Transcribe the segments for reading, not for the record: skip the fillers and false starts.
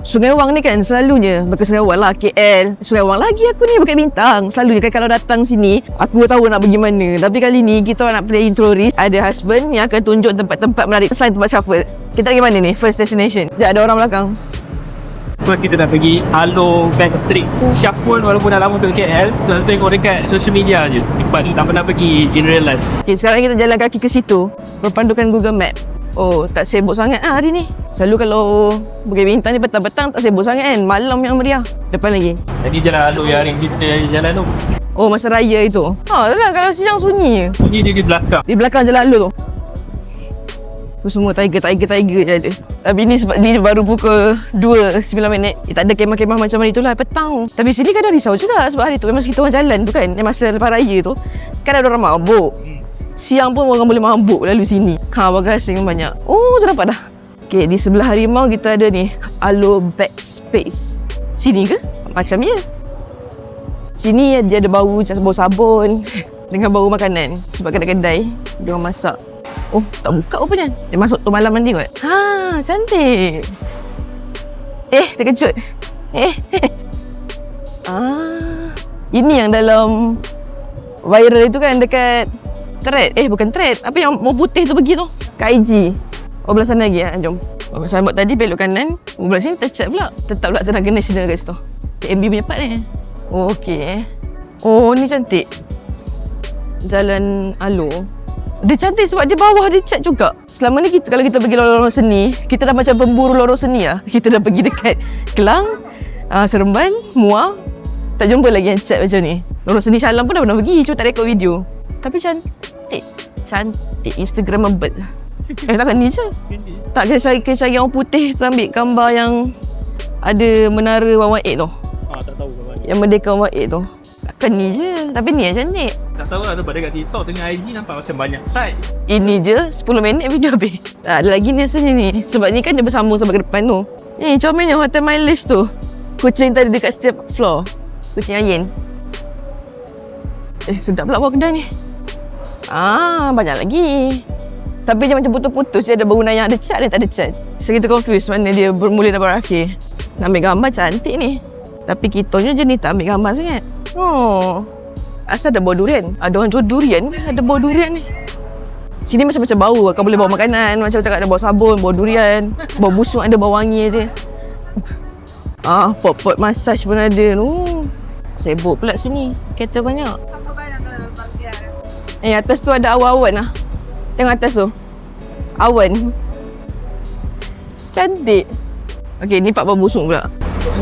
Sungai Wang ni kan selalunya, bukan Sungai Wang lah, KL. Sungai Wang lagi aku ni Bukit Bintang. Selalunya kan kalau datang sini, aku tahu nak pergi mana. Tapi kali ni kita orang nak play intro risk. Ada husband yang akan tunjuk tempat-tempat menarik selain tempat shuffle. Kita pergi mana ni? First destination. Sekejap, ada orang belakang. First kita nak pergi Alo Backstreet. Shuffle walaupun dah lama ke KL, selalu tengok dekat social media je. Tempat tu tak pernah pergi in real life. Okay, sekarang kita jalan kaki ke situ berpandukan Google Map. Oh, tak sibuk sangat hari ni. Selalu kalau Bukit Bintang ni petang-petang tak sibuk sangat kan. Malam yang meriah. Depan lagi. Jadi jalan Alo yang hari kita jalan tu. Oh, masa raya itu. Dah kalau siang sunyi je. Sunyi dia di belakang. Di belakang jalan Alo tu. Tu semua tiger je ada. Tapi ni sebab ni baru pukul 2.09. Tak ada kemah-kemah macam hari tu lah, petang. Tapi sini kadang risau juga sebab hari tu memang kita orang jalan tu kan. Masa lepas raya tu kan ada orang mabuk. Siang pun orang boleh mabuk lalu sini. Bagasi yang banyak. Oh, tu dapat dah. Okay, di sebelah harimau kita ada ni Alo Backspace. Sini ke? Macam ya. Sini dia ada bau macam bau sabun dengan bau makanan. Sebab kedai-kedai dia orang masak. Oh, tak buka rupanya. Dia masuk tu malam nanti kot. Cantik. Terkejut. Ini yang dalam viral itu kan dekat thread. Bukan thread. Apa yang mau putih tu pergi tu? Kat IG. Belah sana lagi jom. Saya buat tadi belok kanan. Belah sini tercat pula. Tetap pula Tenaga Nasional kat situ. TMB punya part ni. Okey. Oh, ni cantik. Jalan Alo. Dia cantik sebab dia bawah dia cat juga. Selama ni kalau kita pergi lorong seni, kita dah macam pemburu lorong seni lah. Kita dah pergi dekat Kelang, Seremban, Muar. Tak jumpa lagi yang cat macam ni. Lorong seni Shalam pun dah pernah pergi, cuma tak rekod video. Tapi cantik. Cantik, Instagramable. Takkan ni je. Tak kena cari orang putih tu ambil gambar yang ada menara 118 tu. Tak tahu apa ni. Yang Merdeka 118 tu. Takkan ni je. Tapi ni yang cantik. Tak tahu lah sebab dekat TikTok dengan IG nampak macam banyak site. Ini je 10 minit video habis. Ada lagi ni rasanya ni. Sebab ni kan dia bersambung sampai ke depan tu. Ni comelnya Hotel Mileage tu. Kucing tadi dekat setiap floor. Kucing Ayin. Sedap pula bawah kedai ni. Banyak lagi. Tapi dia macam putus-putus. Dia ada bangunan yang ada cat dan tak ada cat. So kita confused mana dia bermula dan berakhir. Nak ambil gambar cantik ni. Tapi kitanya je ni tak ambil gambar sangat. Asal ada bau durian. Ada orang jual durian. Ada bau durian ni. Sini macam-macam bau. Kau boleh bawa makanan. Macam cakap ada bau sabun, bau durian. Bau busuk ada, bau wangi dia. Pot-pot massage pun ada. Sibuk pula sini. Kereta banyak. Atas tu ada awan-awan lah. Tengok atas tu. Awan. Cantik. Okey, ni Pak Bau Busuk pula.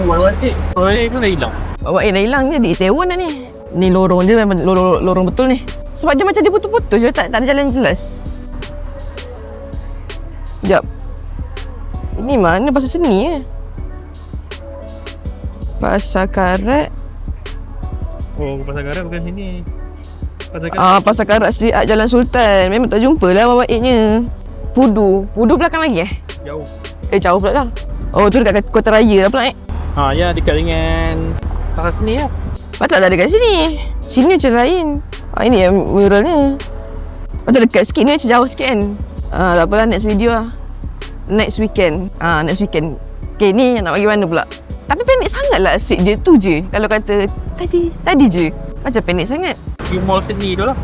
Orang ni pun dah hilang. Bawa dah hilang je. Di Taiwan dah ni. Ni lorong je memang lorong betul ni. Sebab dia macam dia putus-putus je. Tak ada jalan jelas. Sekejap. Ini mana pasar seni Pasar Karat. Pasar Karat bukan sini. Pasar Karat Street Art Jalan Sultan. Memang tak jumpa lah baik-baiknya. Pudu belakang lagi Jauh. Jauh pula lah. Oh, tu dekat Kota Raya lah pula Ya, dekat dengan pasar seni lah. Patut tak dekat sini. Sini macam lain. Ini yang muralnya. Patut dekat sikit ni macam jauh sikit kan. Tak apalah, next video lah. Next weekend. Next weekend. Okay, ni nak bagi mana pula. Tapi pendek sangat lah street dia tu je. Kalau kata tadi je. Macam pendek sangat. Di mall seni tu lah.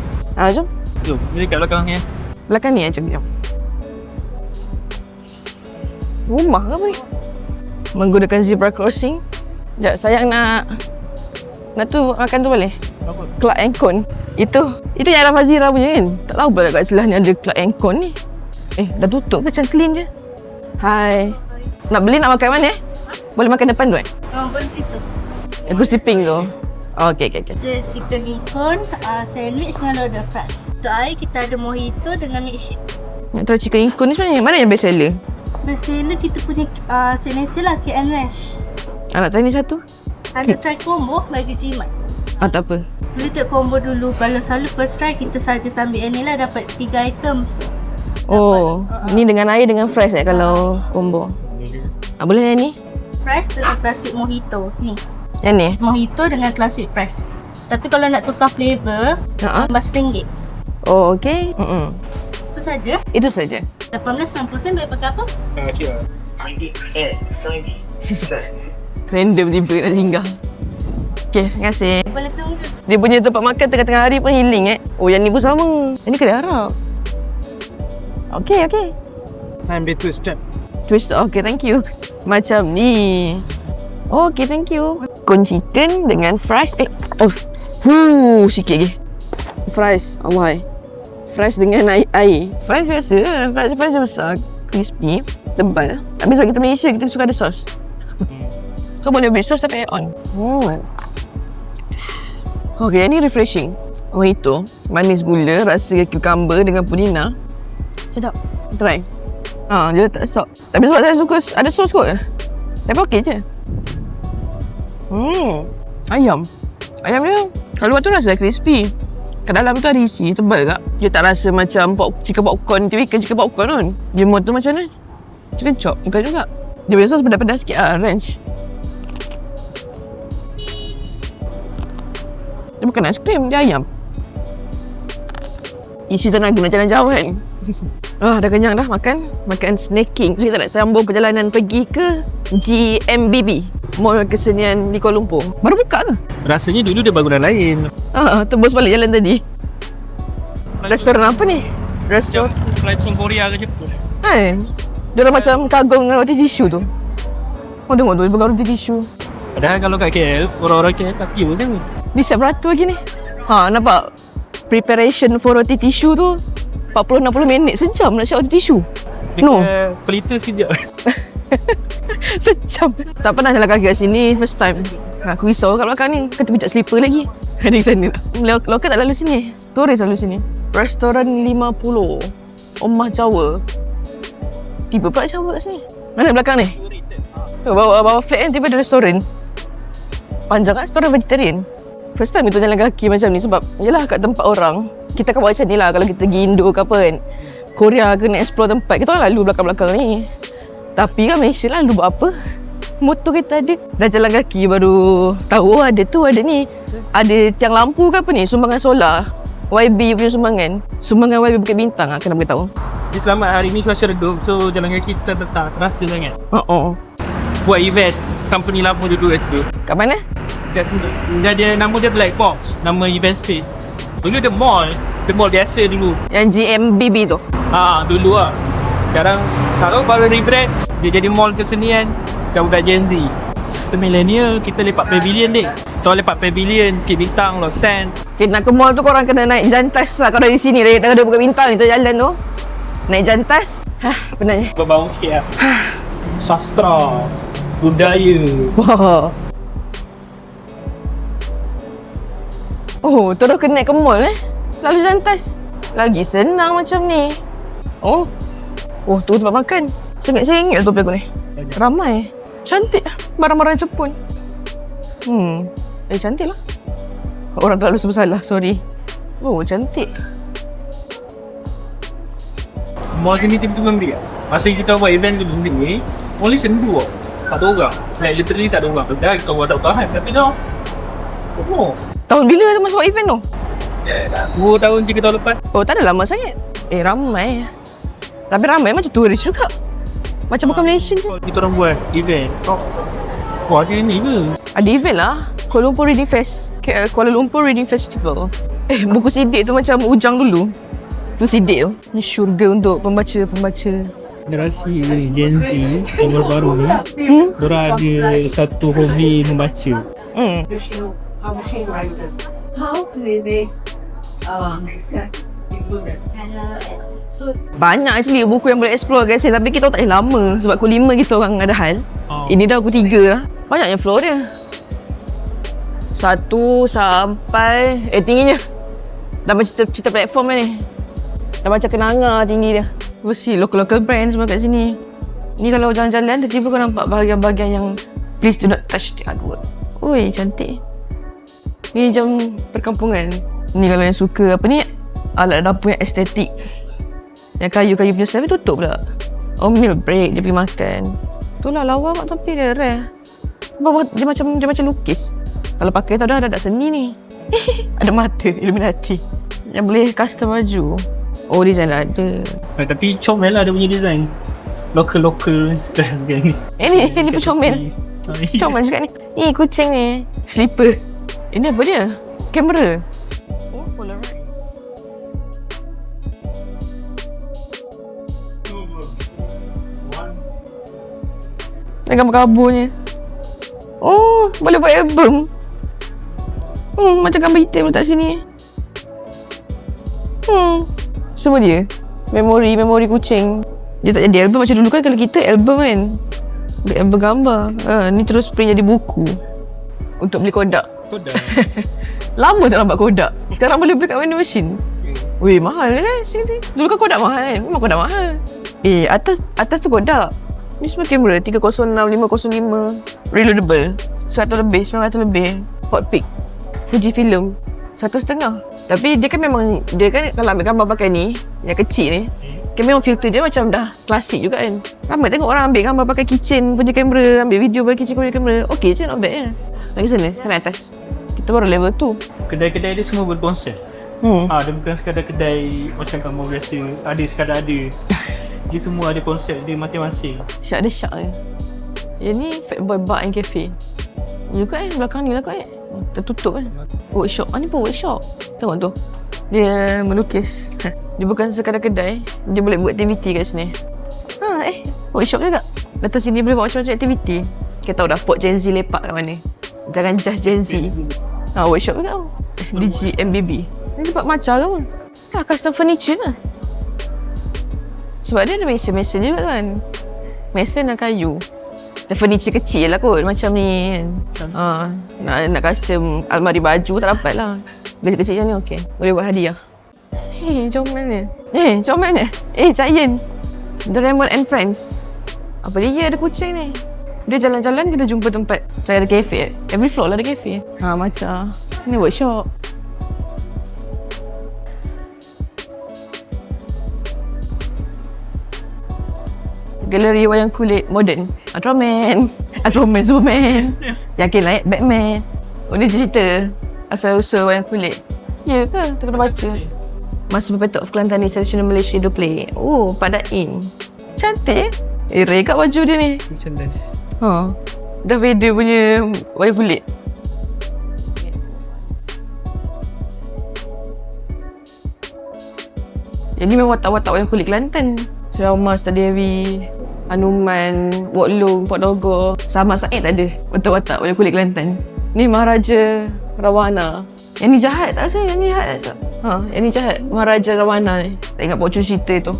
Jom. Jom, ni dekat belakang ni. Belakang ni jom. Rumah ke apa ni? Menggunakan zebra crossing. Sekejap, sayang nak tu makan tu boleh? Apa? Clark and Con. Itu yang Araf Azira punya kan? Tak tahu pula kat sebelah ni ada Clark and Con ni. Dah tutup ke? Macam clean je. Hai. Nak beli nak makan mana Boleh makan depan tu Boleh situ. Kerusi pink tu. Okay. Kita chicken icon, sandwich dengan loaded fries. Untuk air kita ada mojito dengan milkshake. Nak try chicken icon ni sebenarnya mana yang best seller? Best seller kita punya signature lah, KL Mash. Nak try ni satu? Ada try combo lagi jimat. Tak apa. Boleh tengok combo dulu. Kalau selalu first try kita saja sambil ni lah, dapat 3 item. Ni dengan air dengan fries kalau combo. Boleh yang ni? Fries dengan classic mojito. Ni. Yang ni? Mojito dengan classic fries. Tapi kalau nak tukar flavor, RM18. Oh, okey. Itu saja. Itu saja. 18.90 sen boleh pakai apa? Kira. Random tiba nak singgah. Okay, terima kasih. Boleh tunggu. Dia punya tempat makan tengah-tengah hari pun healing Oh, yang ni pun sama. Yang ni kedai Arab. Okay. Sambil twisted. Twist, okay, thank you. Macam ni. Okay, thank you. Corn chicken dengan fries. Sikit lagi. Fries, Allah. Fries dengan air. Fries biasa, fries besar, crispy, tebal. Habis kalau kita Malaysia, kita suka ada sos. Kau boleh beli sos tapi add on. Okay, yang ni refreshing. Mojito, manis gula, rasa cucumber dengan pudina. Sedap. Try. Dia letak sos. Tapi sebab saya suka ada sos kot. Tapi okey je. Ayam dia kat luar tu rasa crispy. Kat dalam tu ada isi, tebal tak? Dia tak rasa macam chicken popcorn, typical chicken popcorn kan. Dia tu macam mana? Chicken chop, bukan juga. Dia punya sos pedas-pedas sikit ranch. Dia bukan ice cream, dia ayam. Isi tenaga nak jalan jauh kan. Dah kenyang dah makan snacking. So kita nak sambung perjalanan pergi ke GMBB, Mall Kesenian di Kuala Lumpur. Baru buka ke? Rasanya dulu dia bangunan lain. Tembus balik jalan tadi. Restoran apa ni? Restoran Korea ke Jepun. Dia orang macam kagum dengan roti tisu tu. Tengok tu, dia pegang roti tisu. Padahal kalau kat KL, orang-orang KL tak kira macam ni. Ni siap beratur lagi ni. Nampak? Preparation for roti tisu tu 40-60 minit, sejam nak siap roti tisu. Pelita sekejap. Sejam. Tak pernah jalan kaki kat sini, first time. Aku risau kat belakang ni, kata pijak slipper lagi. Ada di sana. Lokal tak lalu sini, turis lalu sini. Restoran 50 Omah Jawa. Tiba pula Jawa kat sini. Mana belakang ni? Bawa flat kan, tiba ada restoran. Panjang kan, restoran vegetarian. First time kita jalan kaki macam ni sebab yelah kat tempat orang kita kan buat macam ni lah kalau kita pergi Indo ke apa kan, Korea ke nak explore tempat, kita orang lalu belakang-belakang ni. Tapi kan Malaysia lah lalu buat apa, motor kita ada, dah jalan kaki baru tahu ada tu, ada ni, ada tiang lampu ke apa ni, sumbangan solar YB punya sumbangan YB Bukit Bintang kena beritahu. Dia selamat hari ni cuaca redup, so jalan kaki kita tak terasa sangat. Buat event company lama dulu tu. Kat mana? Dia nama dia Black Box, nama event space. Dulu dia mall biasa dulu. Yang GMBB tu? Dulu lah. Sekarang tak tahu baru rebrand, dia jadi mall kesenian budak Gen Z. Kita millennial, kita lepak pavilion dek. Kita lepak pavilion, Bukit Bintang, Los Sands. Okay, nak ke mall tu korang kena naik jantas lah. Kalau dari sini, dari Bukit Bintang kita jalan tu, naik jantas. Penatnya. Berbau sikit lah. Sastra, budaya. Terus kena naik ke mall lalu jantas. Lagi senang macam ni. Tu tempat makan. Sengit-sengit lah topi aku ni. Ramai. Cantik lah. Barang-barang Jepun. Cantik lah. Orang terlalu bersalah, sorry. Cantik. Mall ni tiba-tiba memberi lah. Masa kita buat event tu ni, only sendu lah. Tak ada orang. Like literally tak ada orang. Dah kita buat tak tahan. Tapi dah. Tahun bila tu masa buat event tu? 2 tahun, 3 tahun lepas. Tak ada lama sangat. Ramai. Tapi ramai macam turis juga. Macam bukan Malaysian je. Kita orang buat event. Ada ni ke? Ada event lah. Kuala Lumpur Reading Fest. Kuala Lumpur Reading Festival. Buku sidik tu macam Ujang dulu. Tu sidik tu. Ni syurga untuk pembaca-pembaca. Generasi Gen Z yang baru ni, diorang ada satu hobi membaca. Publishing writers. How do they accept people that banyak actually buku yang boleh explore guys, tapi kita tak boleh lama sebab pukul 5 kita orang ada hal. Ini dah pukul 3 lah. Banyaknya floor dia. 1 sampai tingginya. Dah macam cerita platform ni. Dah macam kenanga tinggi dia. Mesti local brand semua kat sini. Ni kalau jalan-jalan tiba-tiba kau nampak bahagian-bahagian yang please do not touch the artwork. Oi, cantik. Ni macam perkampungan. Ni kalau yang suka apa ni, alat dapur yang estetik. Yang kayu-kayu punya style tutup pula. Meal break, dia pergi makan. Tu lah lawa kat tepi dia, rare. Dia macam lukis. Kalau pakai tu dah seni ni. Ada mata, Illuminati. Yang boleh custom baju. Design lah ada. Tapi comel lah dia punya design. Lokal-lokal. Ini pun comel. Comel juga ni. Ni kucing ni. Slipper. Ini apa dia? Kamera. Oh, Polaroid. Dengan gambar-gambarnya. Oh, boleh buat album. Macam gambar hitam letak sini. Semua dia. Memori kucing. Dia tak jadi album macam dulu kan. Kalau kita album kan, album gambar. Ni terus print jadi buku. Untuk beli Kodak. Lama tak nampak Kodak. Sekarang boleh beli kat vending machine. Weh, mahal kan sini. Dulu kan Kodak mahal kan. Memang Kodak mahal. Atas tu Kodak. Ni semua kamera 306, 505, reloadable 100 lebih, 900 lebih. Hot Peak, Fujifilm 1.5. Tapi dia kan memang, dia kan kalau ambil gambar pakai ni, yang kecil ni, kan memang filter dia macam dah klasik juga kan. Ramai tengok orang ambil gambar pakai kitchen punya kamera, ambil video pakai kitchen punya kamera. Okey je, not bad je. Lagi sana, kan atas. Kita baru level 2. Kedai-kedai dia semua berkonsep. Dia bukan sekadar kedai macam kamu biasa, ada sekadar ada. Dia semua ada konsep dia masing-masing. Syak dia syak je. Yang ni Fatboy Bar and Cafe. Juga belakang ni lah kot tertutup kan. Workshop. Ni pun workshop. Tengok tu. Dia melukis. Dia bukan sekadar kedai. Dia boleh buat aktiviti kat sini. Workshop juga. Datang sini boleh buat macam-macam aktiviti. Kita tahu dah pot Gen Z lepak kat mana. Jangan just Gen Z. Workshop juga tau. DG MBB. Ni tempat macam ke apa? Custom furniture lah. Sebab dia ada mesin-mesin juga kan. Mesin dan kayu. Dan furniture kecil lah kot. Macam ni kan. Nak custom almari baju tak dapat lah. Kecil-kecil macam ni okey. Boleh buat hadiah. Comel ni. Comel ni. Giant. Doraemon and Friends. Apa dia ada kucing ni. Dia jalan-jalan kita jumpa tempat. Macam ada kafe. Every floor lah ada kafe. Macam. Ni workshop. Galeri wayang kulit moden. Ultraman, Superman. Yakinlah Batman. Dia cerita asal-usul wayang kulit. Ya ke? Tu kena baca. Masa Berpetok of Kelantan ni Traditional Malaysia do play. Pak Dain. Cantik. Rare kat baju dia ni. Dah Vader punya wayang kulit. Yang ni memang watak-watak wayang kulit Kelantan. Serama Ustaz Dewi, Hanuman, Wok Long, Pak Dogo. Sama Said tak ada watak-watak wayang kulit Kelantan. Ni Maharaja Rawana. Yang ni jahat tak rasa? Yang ni jahat tak rasa? Yang ni jahat. Maharaja Rawana ni. Tak ingat pocong cerita tu.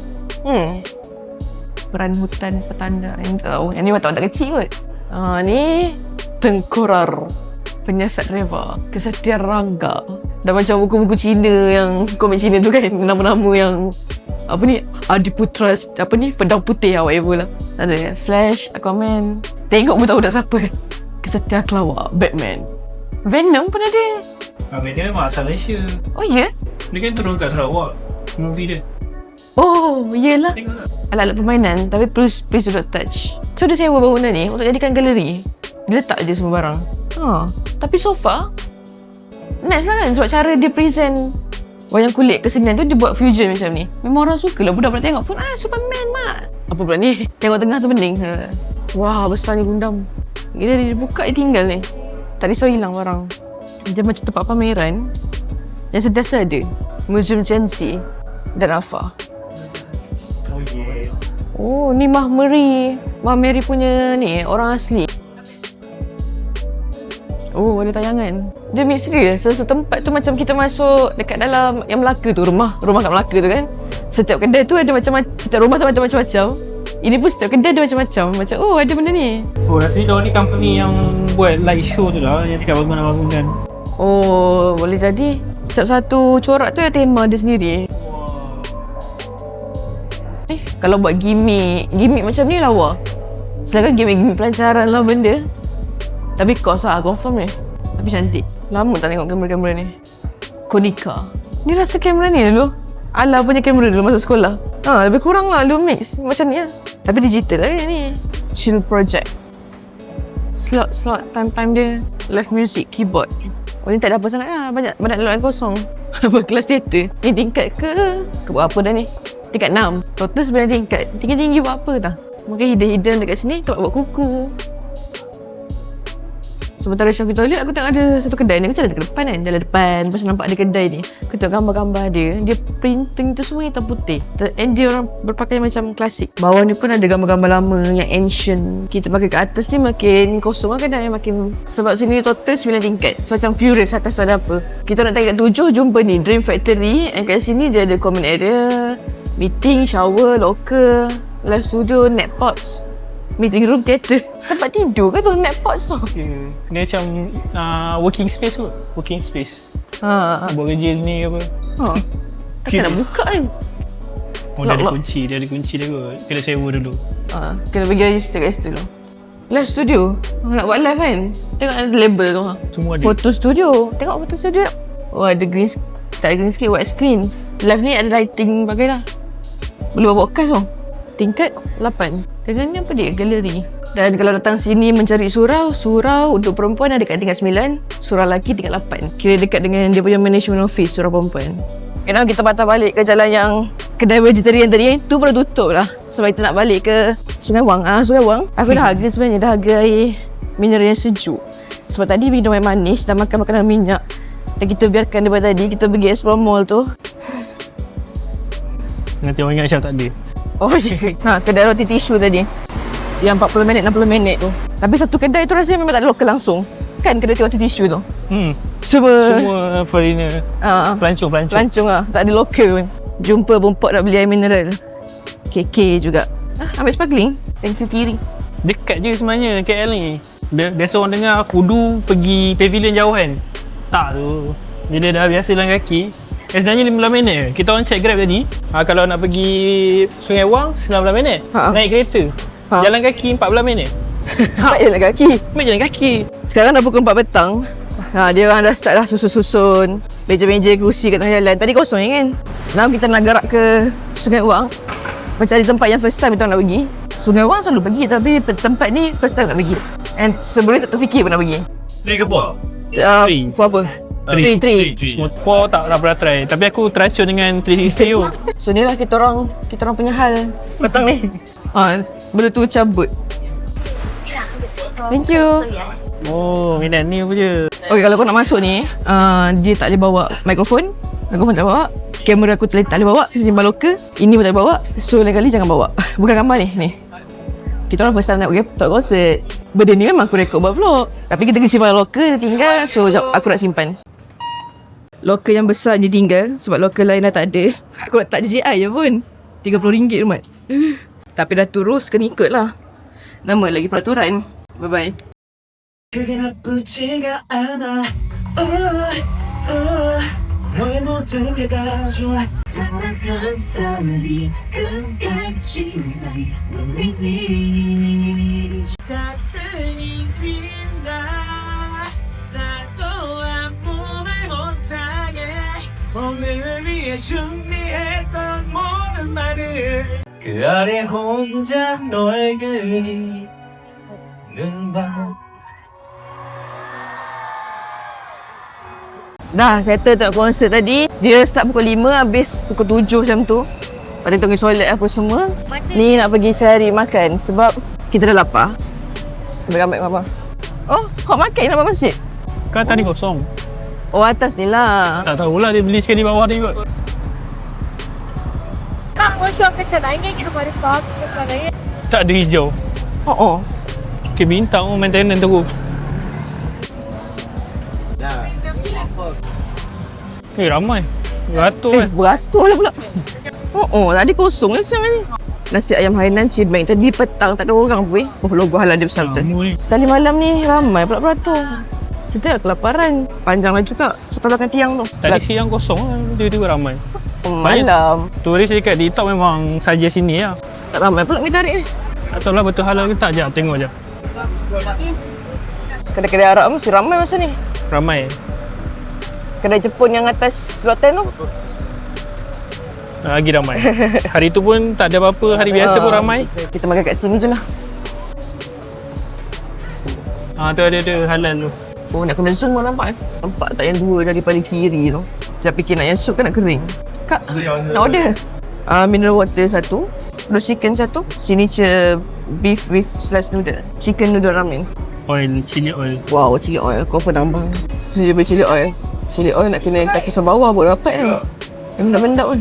Peran hutan petanda. Yang tak tahu. Yang ni watak-watak kecil kot. Ni Tengkorar, Penyiasat Reva, Kesetiaan Rangga. Dah macam buku-buku Cina yang komik Cina tu kan. Nama-nama yang apa ni, Adiputra, apa ni, Pedang Putih lah, whatever lah. Ada Flash, Aquaman. Tengok pun tahu dah siapa. Kesetiaan Kelawar, Batman. Venom pun ada. Venom memang asal Malaysia. Oh ya? Dia kan turun kat Sarawak. Movie dia. Oh, iyalah. Tengok tak? Alat-alat permainan, tapi please do not touch. So dia sewa bangunan ni untuk jadikan galeri. Dia letak je semua barang. Tapi so far nice lah kan, sebab cara dia present wayang kulit kesenian tu, dia buat fusion macam ni. Memang orang suka lah, budak-budak tengok pun Superman mak. Apa pula ni? Tengok tengah tu pening. Wah, besarnya Gundam. Bila dia buka, dia tinggal ni. Tak risau hilang barang. Dia macam tempat pameran yang sentiasa ada. Museum Chansi dan Alpha. Oh, ni Mah Mary. Mah Mary punya ni, orang asli. Oh, ada tayangan. Dia misteri lah. Sesuatu tempat tu macam kita masuk dekat dalam yang Melaka tu, rumah kat Melaka tu kan. Setiap kedai tu ada macam-macam, setiap rumah tu macam-macam. Ini pun setiap kedai ada macam-macam. Macam, ada benda ni. Rasanya diorang ni company yang buat light show tu lah, yang dekat bangunan-bangunan. Oh, boleh jadi. Setiap satu corak tu ada tema dia sendiri. Kalau buat gimmick macam ni lawa. Selain gimmick pelancaran lah benda. Tapi kos lah, confirm ni. Tapi cantik. Lama tak tengok kamera-kamera ni. Konica. Ni rasa kamera ni dulu. Ala punya kamera dulu masa sekolah. Lebih kurang lah, Lumix. Macam ni lah. Tapi digital lah ni. Chill Project. Slot, time dia. Live music, keyboard. Oh, ni tak ada apa sangat lah. Banyak laluan kosong. Kelas teater. Ni tingkat ke buat apa dah ni? Tingkat 6. Total 9 tingkat. Tinggi buat apa dah? Mungkin hidden dekat sini tempat buat kuku. Sementara Syah pergi toilet, aku tengok ada satu kedai ni. Aku jalan dekat depan kan, jalan depan. Lepas nampak ada kedai ni. Aku tengok gambar-gambar dia. Dia printing tu semua hitam putih. And dia orang berpakaian macam klasik. Bawah ni pun ada gambar-gambar lama yang ancient. Kita pakai kat atas ni makin kosong lah kedai, makin... Sebab sini total 9 tingkat. So, macam curious atas tu ada apa. Kita nak tengok kat 7, jumpa ni Dream Factory. And kat sini dia ada common area, meeting, shower, locker, live studio, net pots, meeting room, theater. Tempat tidur ke tu, net pots tu? Dia macam working space kot. Working space. Buat kerja ni apa. Takkan nak buka kan? Dia ada kunci. Dia ada kunci dia kot. Kena sewa dulu. Kena pergi register kat situ tu. Live studio. Nak buat live kan? Tengok ada label tu. Semua ada. Photo studio. Tengok photo studio. Oh, ada green screen. Tak ada green screen, white screen. Live ni ada lighting bagai lah. Boleh buat podcast tu. Tingkat 8. Dengan ni apa dia? Galeri. Dan kalau datang sini mencari surau untuk perempuan ada kat tingkat 9, surau lelaki tingkat 8. Kira dekat dengan dia punya management office, surau perempuan. Now kita patah balik ke jalan yang kedai vegetarian tadi, tu pun dah tutup lah. Sebab kita nak balik ke Sungai Wang. Sungai Wang, aku dah harga sebenarnya, dah harga air mineral yang sejuk. Sebab tadi minum air manis dan makan makanan minyak. Dan kita biarkan daripada tadi, kita pergi explore mall tu. Nanti orang ingat Syah tak ada. Oh ya. Kedai roti tisu tadi. Yang 40 minit, 60 minit tu. Tapi satu kedai tu rasanya memang tak ada lokal langsung. Kan kedai roti tisu tu? Semua foreigner. Pelancong lah. Tak ada lokal pun. Jumpa bompok nak beli air mineral. KK juga. Ambil sparkling. Pensel kiri. Dekat je sebenarnya KL ni. Biasa orang dengar kudu pergi pavilion jauh kan. Tak tu. Bila dah biasa jalan kaki, sebenarnya 15 minit je. Kita orang check Grab tadi. Kalau nak pergi Sungai Wang, 19 minit. Naik kereta. Jalan kaki 14 minit. Baik jalan kaki. Baik jalan kaki. Sekarang dah pukul 4 petang. Dia orang dah start dah susun-susun meja-meja, kerusi kat tengah jalan. Tadi kosong kan. Now kita nak gerak ke Sungai Wang, mencari tempat yang first time kita nak pergi. Sungai Wang selalu pergi, tapi tempat ni first time nak pergi. And sebelum tak terfikir pun nak pergi. 3个 ball. For apa? 3. Semua four tak pernah try. Tapi aku teracun dengan 360 tu. So ni lah kita orang punya hal petang ni. Benda tu cabut. Thank you. Oh, minat ni apa je. Okay, kalau kau nak masuk ni, dia tak boleh bawa mikrofon. Mikrofon tak bawa. Kamera aku tak boleh bawa. Simpan loker. Ini pun tak boleh bawa. So lain kali jangan bawa. Bukan gambar ni. Kita orang first time nak pergi talk konsert. Benda ni memang aku rekod buat vlog. Tapi kita kena simpan loker, dia tinggal. So aku nak simpan. Loker yang besar je tinggal. Sebab loker lain dah tak ada. Aku nak tak JI je pun. RM30 Mat. Tapi dah terus kena ikut lah. Nama lagi peraturan. Bye-bye. 그게 나쁘지가 않아. 너의 모든 게 다 좋아. 사랑하는 사람이 끝까지 날 가슴이 빈다. 나도 아무 말 못하게 오늘을 위해 준비했던 모든 말을 그 아래 혼자 널 그리는 밤. Dah settle tengok konsert tadi. Dia start pukul 5, habis pukul 7 macam tu. Lepas tu pergi toilet apa semua. Ni nak pergi cari makan sebab kita dah lapar. Ambil gambar apa? Oh, kau makan nak masjid? Kan tadi kosong. Oh, atas ni lah. Tak tahulah dia beli sekali bawah ni kot. Tak ada hijau. Oh. Okay, bintang maintenance tu. Ramai. Beratur kan? Beratur lah pula. Oh, tadi kosong lah siang ni. Nasi ayam hainan cibeng tadi petang tak ada orang pun. Oh, logo halal dia besar betul. Sekali malam ni ramai pula beratur. Kita kelaparan. Panjang lah juga sampai belakang tiang tu. Tadi siang kosong lah. Tiba-tiba ramai. Malam. Turis dekat TikTok memang saja sini lah. Tak ramai pula mintarik ni. Tak tahulah betul halal ke tak je. Tengok je. Kedai-kedai Arab mesti ramai masa ni. Ramai. Kedai Jepun yang atas Lot 10 tu. Lagi ramai. Hari tu pun tak ada apa-apa. Hari biasa pun ramai. Kita makan kat sini je lah. Tu ada halal tu. Oh, nak kena zoom pun nampak. Nampak tak yang dua dari paling kiri tu. Dia fikir nak yang sup kan nak kering. Kak, nak order? Mineral water satu, terus chicken satu, signature beef with sliced noodle, chicken noodle ramen. Oil, chili oil. Wow, chili oil, confirm tambah. Dia beli chili oil. Chili oil nak kena kaki bawah buat rapat kan. Mendap-mendap kan.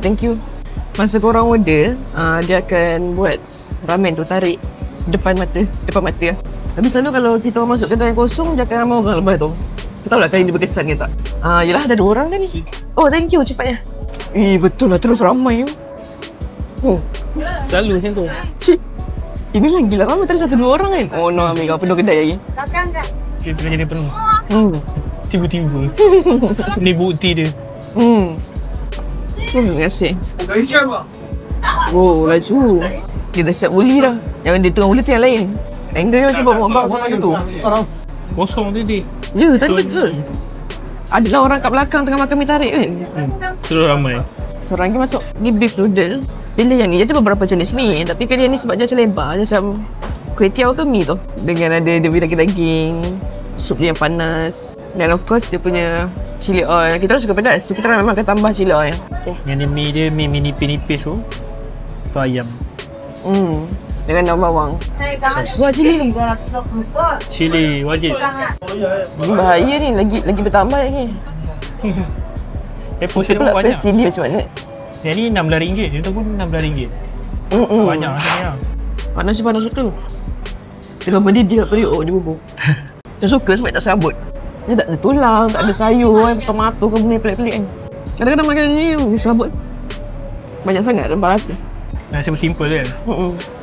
Thank you. Masa korang order, dia akan buat ramen tu tarik depan mata lah. Tapi selalu kalau kita orang masuk kedai kosong, dia akan ramai orang lepas tu. Kita tahu lah kali dia berkesan ke tak. Yelah, ada 2 orang dah ni. Oh, thank you cepatnya. Betul lah, terus ramai tu. Oh, Selalu macam tu. cik. Ini lagi lah ramai, tadi 1-2 orang kan. Oh no, ambil kau penuh kedai lagi. Belakang kat. Dia tengah jadi penuh. Hmm. Tiba-tiba. Ni bukti dia. Terima kasih. Oh, laju. Dia dah siap uli dah. Yang dia tengah uli tu yang lain. Angle dia macam bawa macam tu. Kosong tadi. Ya, tadi betul. Adalah orang kat belakang tengah makan mi tarik kan. Terus ramai. Seorang lagi masuk ni beef noodle. Pilih yang ni. Dia ada beberapa jenis mi. Tapi pilih yang ni sebab dia macam lebar. Macam kuih tiaw ke mi tu. Dengan ada dia punya daging-daging. Sup dia yang panas. Dan of course dia punya chili oil. Kita orang suka pedas. So, kita orang memang akan tambah chili oil. Yang ni mi dia, mi nipis-nipis tu. Tu ayam. Dengan daun bawang. Wah, chili ni. 250. Chili wajib. Bahaya ni. Lagi bertambah lagi. Portion Pula pun banyak. first chili macam mana? Yang ni RM16. Yang tu pun RM16. Banyak rasanya. Panas betul. Tengah mendidih kat periuk, dia bubur. Saya suka sebab tak serabut. Dia tak ada tulang, tak ada sayur, tomato ke benda pelik-pelik kan. Kadang-kadang makan ni, dia serabut. Banyak sangat, rempah-rata. Rasa simple kan?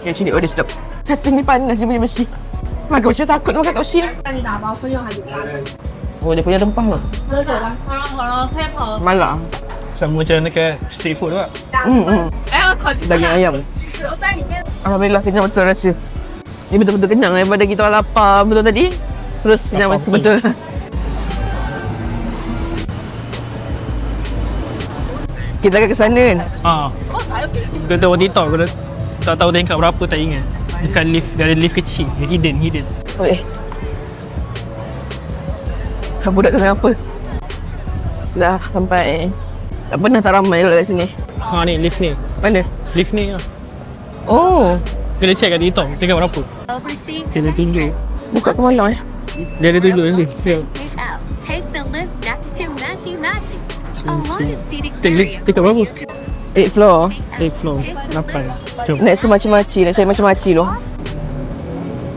Yang cili dia sedap. Satu ni panas, dia punya besi. Makan macam takut makan kat besi ni. Oh, dia punya rempah lah. Malah. Sama macam dekat street food tak? Daging ayam. Alhamdulillah, kenyang betul rasa. Dia betul-betul kenyang daripada kita orang lapar betul tadi. Terus kenyang betul. Kita akan ke sana kan? Kau tahu TikTok, kau tak tahu tingkat berapa tak ingat. Dekat lift, ada lift kecil, hidden. Oi. Budak tu kenapa? Dah sampai. Tak pernah tak ramai kalau kat sini. Ni lift ni. Mana? Lift ni lah. Oh, Kena check kat TikTok, tingkat berapa. Kena tunjuk. buka ke malam Dia ada tunjuk nanti. Tengok. Take the lift next to Machi Machi. Take lift, tingkat berapa? 8 floor. 8 floor, 8. Jom. Nak macam-macam, nak cari macam-macam tu.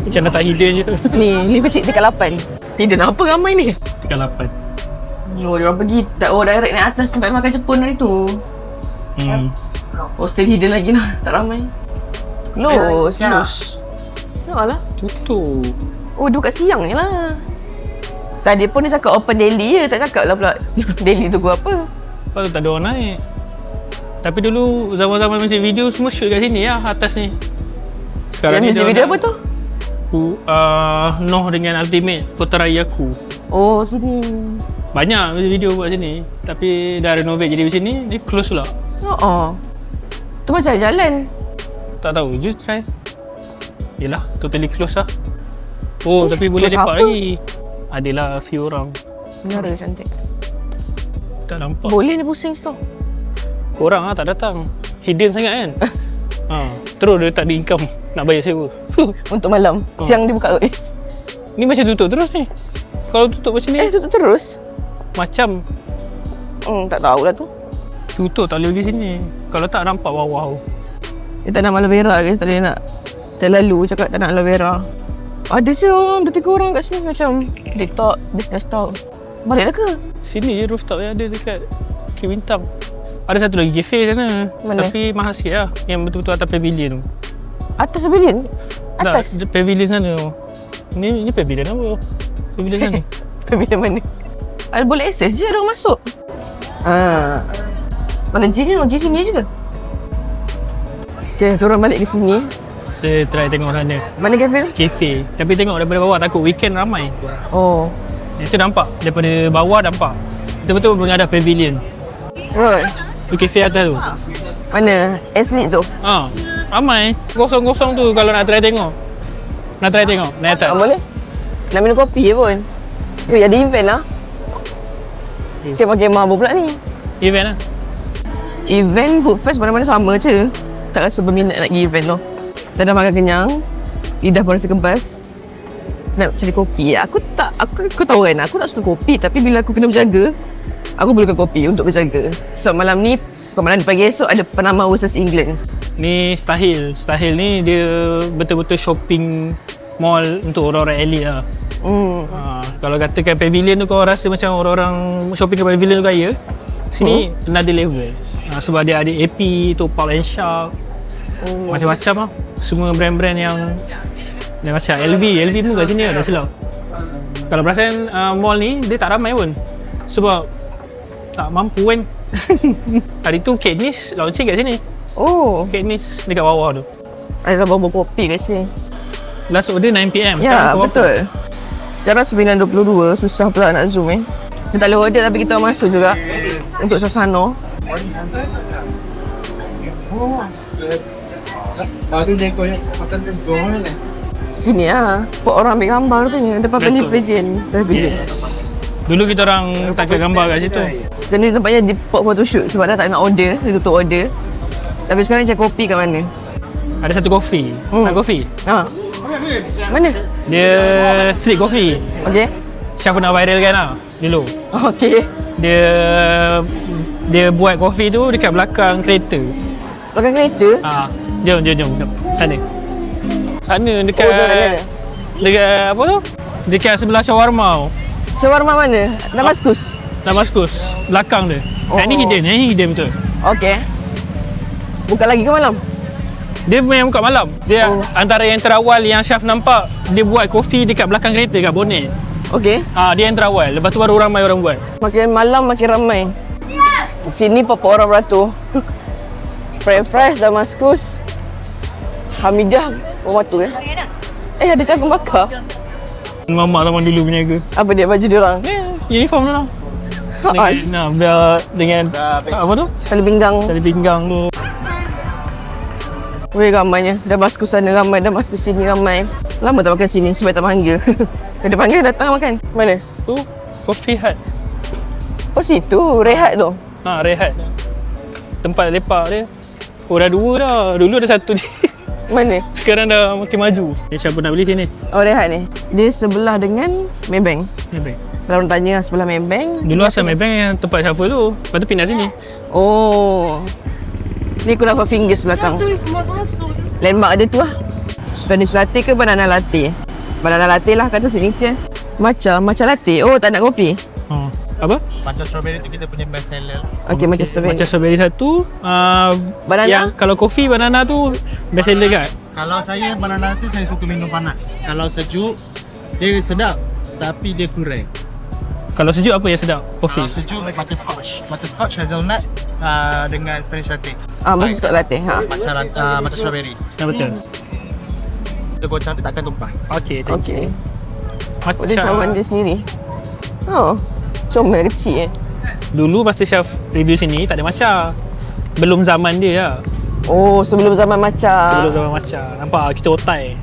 Macam dah tak hidden je tu. Ni, lift kecil tingkat 8. Tidak apa ramai ni. Tingkat 8. Oh, dia orang pergi direct naik atas tempat makan Jepun hari tu. Oh, still hidden lagi lah. Tak ramai. Close. Janganlah. Tutup. Oh, dia buka siang ni lah. Tadi pun dia cakap open daily je. Tak cakap lah pula daily tu gua apa. Lepas tu tak ada orang naik. Tapi dulu zaman-zaman music video semua shoot kat sini lah, atas ni. Sekarang Yang ni music dia video orang apa tu? Noh dengan Ultimate Kotarai Aku. Oh, sini. Banyak music video buat sini. Tapi dah renovate jadi macam ni, dia close pula. Tu macam jalan. Tak tahu, just try. Yelah, totally close lah. Oh, tapi boleh close lepak apa? lagi. Adalah few orang. Menara cantik. Tak nampak. Boleh ni pusing tu. Korang lah tak datang. Hidden sangat kan? Terus dia tak ada income nak bayar sewa. Untuk malam. Siang dia buka. Ni macam tutup terus ni. Kalau tutup macam ni, Tutup terus. macam Tak tahulah tu. tutup tak boleh pergi sini. Kalau tak nampak wow. Dia tak nak aloe vera guys. Tadi nak terlalu cakap tak nak aloe vera. Ada je orang, 2-3 orang kat sini macam they talk, business talk. Baliklah ke? Sini je rooftop yang ada dekat Bukit Bintang. Ada satu lagi cafe sana. Mana? Tapi mahal sikit lah. Yang betul-betul atas pavilion tu. Atas pavilion? Atas? Tak, pavilion sana tu. Ni pavilion apa? Pavilion sana. Pavilion mana? Ada boleh access je ada orang masuk. Mana G ni? G sini juga. Okay, turun balik ke sini. Kita try tengok sana. Mana kafe tu? Cafe. Tapi tengok daripada bawah takut weekend ramai. Oh. Itu nampak. Daripada bawah nampak. Betul-betul menghadap pavilion. Right. Tu kafe atas tu. Mana? Esnik tu? Ramai. Kosong-kosong tu kalau nak try tengok. Naik atas. Boleh? Nak minum kopi je pun. Ada event lah. Kemah-kemah apa pula ni? Event lah. Event food fest mana-mana sama je. Tak rasa berminat nak pergi event tu. Dah makan kenyang, lidah pun rasa kebas. Nak cari kopi. Aku tahu kan, aku tak suka kopi. Tapi bila aku kena berjaga, aku perlukan kopi untuk berjaga. So malam ni, malam pagi esok ada Panama versus England. Ni Stahil ni dia betul-betul shopping mall untuk orang-orang elit lah. Kalau katakan pavilion tu kau rasa macam orang-orang shopping ke pavilion tu kaya, sini another level. Sebab dia ada AP tu, Paul & Shark, macam-macam lah. Semua brand-brand yang macam LV pun kat sini lah, dah silap. Kalau perasan mall ni dia tak ramai pun sebab tak mampu kan. Hari tu Katniss launching kat sini. Katniss dekat bawah tu. Ada bawa kopi kat sini. Last order 9pm. Ya, betul. Sekarang 9.22, susah pula nak zoom Dia tak boleh order tapi kita masuk juga untuk suasana. Baru dia koyak makan tu zone ni. Sini lah, buat orang ambil gambar rupanya depan pavilion. Yes. Dulu kita orang tangkap gambar kat situ. Dan ni tempatnya di photoshoot sebab dah tak nak order, dia tutup order. Tapi sekarang cari kopi kat mana? Ada satu kopi. Nak kopi? Mana? Dia street coffee. Okey. Syah pernah viral kan lah dulu. Okey. Dia buat kopi tu dekat belakang kereta. Belakang kereta? Jom. Sana. Sana dekat dekat apa tu? Dekat sebelah shawarma tu. Shawarma mana? Damaskus. Belakang dia. Yang ni hidden betul. Okey. Buka lagi ke malam? Dia memang buka malam. Dia antara yang terawal yang Syaf nampak, dia buat kopi dekat belakang kereta kat bonet. Okey. Dia yang terawal. Lepas tu baru ramai orang buat. Makin malam makin ramai. Sini papa orang beratur. Fresh Damaskus. Hamidah beratur ada jagung bakar. Mamak zaman dulu berniaga. Apa dia baju dia orang? Uniform lah. Dengan apa tu? Tali pinggang tu. Weh, ramainya. Damaskus sana ramai, Damaskus sini ramai. Lama tak makan sini sebab tak panggil. Dia panggil datang makan. Mana? Tu Coffee Hut. Oh situ, rehat tu. Rehat. Tempat lepak dia. Dah dua dah. Dulu ada satu je. Mana? Sekarang dah makin maju. Siapa nak beli sini? Rehat ni. Dia sebelah dengan Maybank. Maybank. Kalau orang tanya sebelah Maybank. Dulu asal Maybank yang tempat shuffle tu. Lepas tu pindah sini. Ni aku dapat fingers belakang. Landmark ada tu lah. Spanish latte ke banana latte? Banana latte lah kata signature. Matcha latte. Tak nak kopi? Apa? Matcha strawberry tu kita punya best seller. Okey, matcha strawberry. Matcha strawberry satu. Banana? Yang kalau kopi banana tu best seller kan? Kalau saya banana tu saya suka minum panas. Kalau sejuk dia sedap tapi dia kurang. Kalau sejuk apa yang sedap? Kopi. Kalau sejuk butterscotch hazelnut dengan Spanish latte. Butterscotch latte. Matcha strawberry. Ya betul. Dia goncang tu takkan tumpah. Okey. Dia cawan dia sendiri. Comel kecil Dulu masa Syaf review sini tak ada matcha. Belum zaman dia lah. Sebelum zaman matcha. Nampak kita otai.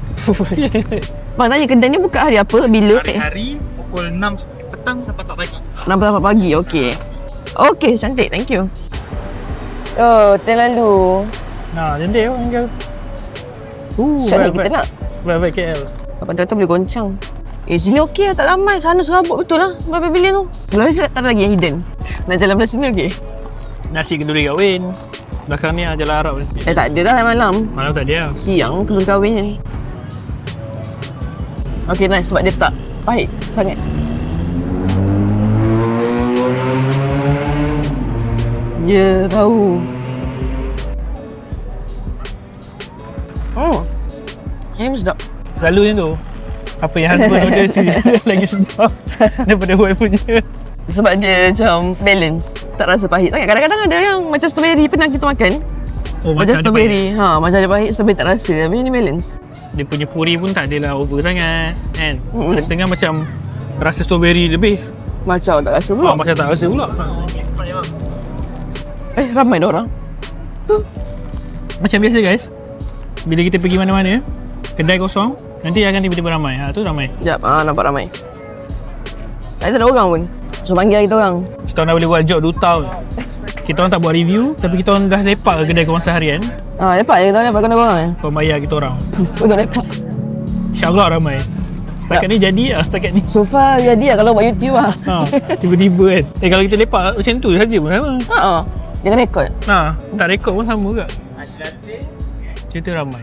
Bang tanya kedai ni buka hari apa? Bila? Hari pukul 6 petang sampai 4 pagi. 6 sampai pagi. Okey, cantik. Thank you. Terlalu. Jendek orang kau. Syat ni kita nak. Baik KL. Abang tu boleh goncang. Sini okey lah, tak ramai. Sana serabut betul lah. Berapa pavilion tu? Belah sini tak ada lagi yang hidden. Nak jalan belah sini okey? Nasi kenduri kahwin. Belakang ni jalan Arab. Tak ada dah malam. Malam tak ada lah. Siang kenduri kahwin ni. Okey, nice sebab dia tak pahit sangat. Ya, tahu. Ini pun sedap. Selalunya tu apa yang husband order lagi sedap daripada wife punya. Sebab dia macam balance. Tak rasa pahit sangat. Kadang-kadang ada yang macam strawberry pernah kita makan. Macam strawberry. Macam ada pahit, strawberry tak rasa. Tapi ni balance. Dia punya puri pun tak adalah over sangat kan. Ada setengah macam rasa strawberry lebih. Macam tak rasa pula. Macam tak rasa pula. Ramai dah orang. Tu. Macam biasa guys. Bila kita pergi mana-mana, kedai kosong, nanti akan tiba-tiba ramai. Tu ramai. Sekejap, nampak ramai. Tak ada orang pun. So panggil kita orang. Kita nak boleh buat job 2 tahun. Kita orang tak buat review, tapi kita orang dah lepak ke kedai korang seharian. Lepak je kita lepak kena korang. Korang bayar kita orang. Untuk lepak. InsyaAllah ramai. Setakat ni jadi lah, setakat ni. So far jadi lah kalau buat YouTube lah. Tiba-tiba kan. Kalau kita lepak macam tu saja pun sama. Jangan rekod. Tak rekod pun sama juga. Cerita ramai.